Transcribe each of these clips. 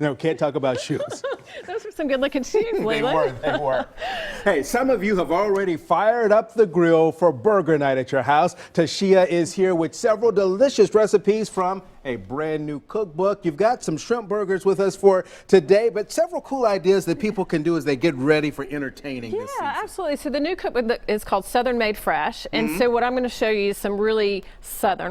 No, can't talk about shoes. Those were some good-looking shoes, Leland. They were. Hey, some of you have already fired up the grill for burger night at your house. Tasia is here with several delicious recipes from a brand new cookbook. You've got some shrimp burgers with us for today, but several cool ideas that people can do as they get ready for entertaining this season. Yeah, absolutely. So the new cookbook is called Southern Made Fresh, and so what I'm going to show you is some really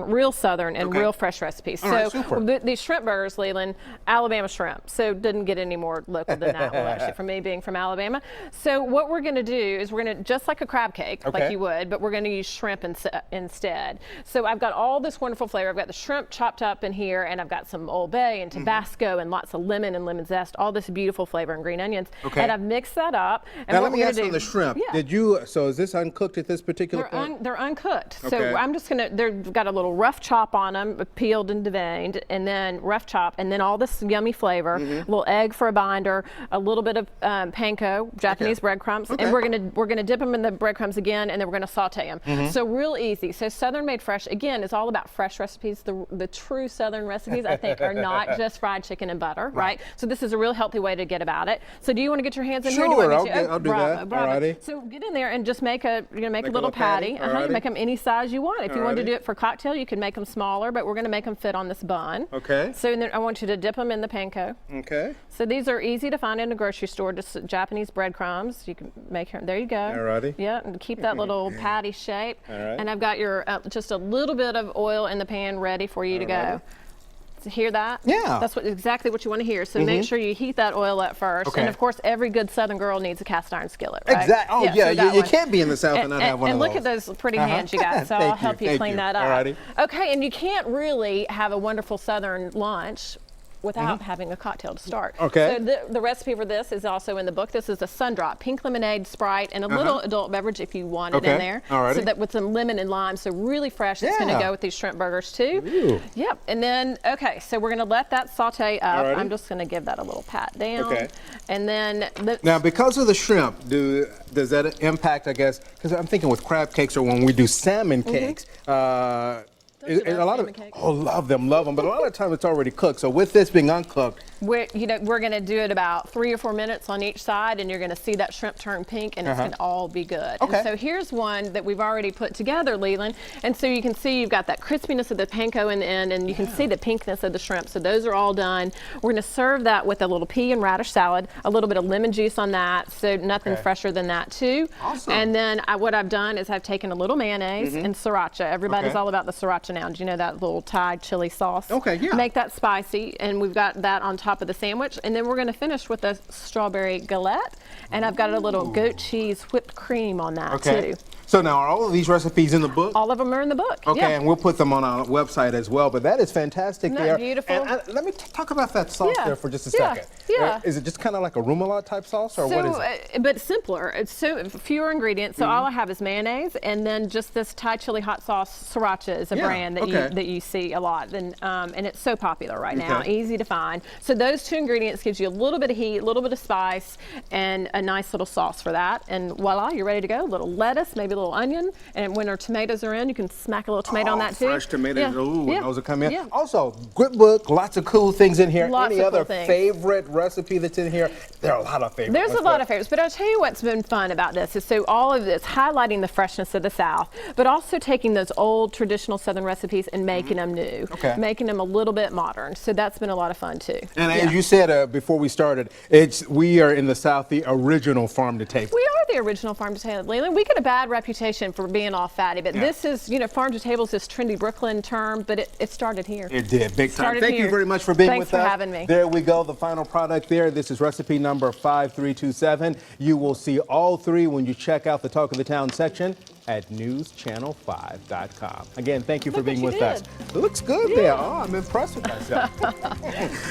real Southern and real fresh recipes. All right, super. These shrimp burgers, Leland, Alabama shrimp. So didn't get any more local than that, well, actually, from me being from Alabama. So what we're going to do is we're going to, just like a crab cake, like you would, but we're going to use shrimp instead. So I've got all this wonderful flavor. I've got the shrimp chopped up in here, and I've got some Old Bay and Tabasco and lots of lemon and lemon zest, all this beautiful flavor and green onions. And I've mixed that up. And now let me ask on the shrimp. So is this uncooked at this particular point? They're uncooked. So I'm just going to, they've got a little rough chop on them, peeled and deveined, and then rough chop, and then all this yummy flavor, a little egg for a binder, a little bit of panko, Japanese breadcrumbs, and we're gonna dip them in the breadcrumbs again, and then we're gonna saute them. So real easy. So Southern Made Fresh, again, is all about fresh recipes. The true Southern recipes, I think, are not just fried chicken and butter, right? So this is a real healthy way to get about it. So do you want to get your hands in here? Sure, I'll do that. Bravo. So get in there and just make a little patty. You make them any size you want. If you want to do it for cocktail, you can make them smaller, but we're going to make them fit on this bun. So then I want you to dip them in the panko. So these are easy to find in a grocery store, just Japanese breadcrumbs. You can make here. There you go. Alrighty. Yeah, and keep that little patty shape. And I've got your just a little bit of oil in the pan ready for you to go. Hear that? Yeah. That's exactly what you want to hear. So make sure you heat that oil up first. And of course, every good Southern girl needs a cast iron skillet, right? Exactly. Oh yeah, you can't be in the South and not have one of those. And look at those pretty hands you got. So I'll help you clean that up. Alrighty. Okay, and you can't really have a wonderful Southern lunch without having a cocktail to start. So the recipe for this is also in the book. This is a sun drop, pink lemonade, Sprite, and a little adult beverage if you want it in there. So that with some lemon and lime, so really fresh. It's going to go with these shrimp burgers too. Yep. And then, so we're going to let that saute up. I'm just going to give that a little pat down. And then now, because of the shrimp, does that impact? I guess because I'm thinking with crab cakes or when we do salmon cakes. A lot of love them, but a lot of times it's already cooked. So with this being uncooked, we're going to do it about 3 or 4 minutes on each side, and you're going to see that shrimp turn pink, and it's going to all be good. And so here's one that we've already put together, Leland, and so you can see you've got that crispiness of the panko in the end, and you can see the pinkness of the shrimp. So those are all done. We're going to serve that with a little pea and radish salad, a little bit of lemon juice on that, so nothing fresher than that too. And then what I've done is I've taken a little mayonnaise and sriracha. Everybody's all about the sriracha now. Do you know that little Thai chili sauce? Make that spicy, and we've got that on top of the sandwich, and then we're going to finish with a strawberry galette, and I've got a little goat cheese whipped cream on that too. So now, are all of these recipes in the book? All of them are in the book. And we'll put them on our website as well. But that is fantastic. Isn't that beautiful? And let me talk about that sauce there for just a second. Is it just kind of like a remoulade type sauce, or what is it? But simpler. It's so fewer ingredients. So all I have is mayonnaise, and then just this Thai chili hot sauce. Sriracha is a brand that you see a lot, and it's so popular right now. Easy to find. So those two ingredients gives you a little bit of heat, a little bit of spice, and a nice little sauce for that. And voila, you're ready to go. A little lettuce, maybe a little onion, and when our tomatoes are in, you can smack a little tomato on that too. Fresh tomatoes, those will come in. Also, good book, lots of cool things in here. Any other favorite recipe that's in here? There are a lot of favorites. There's a lot of favorites, but I'll tell you what's been fun about this is so all of this highlighting the freshness of the South, but also taking those old traditional Southern recipes and making them new, making them a little bit modern. So that's been a lot of fun too. And as you said before we started, we are in the South, the original farm to table. We are the original farm to table, Leland. We get a bad reputation for being all fatty, but this is, farm to table is this trendy Brooklyn term, but it started here. It did, big time. Thank you very much for being with us. Thanks for having me. There we go, the final product there. This is recipe number 5327. You will see all three when you check out the Talk of the Town section at newschannel5.com. Again, thank you for being with us. It looks good there. Oh, I'm impressed with myself.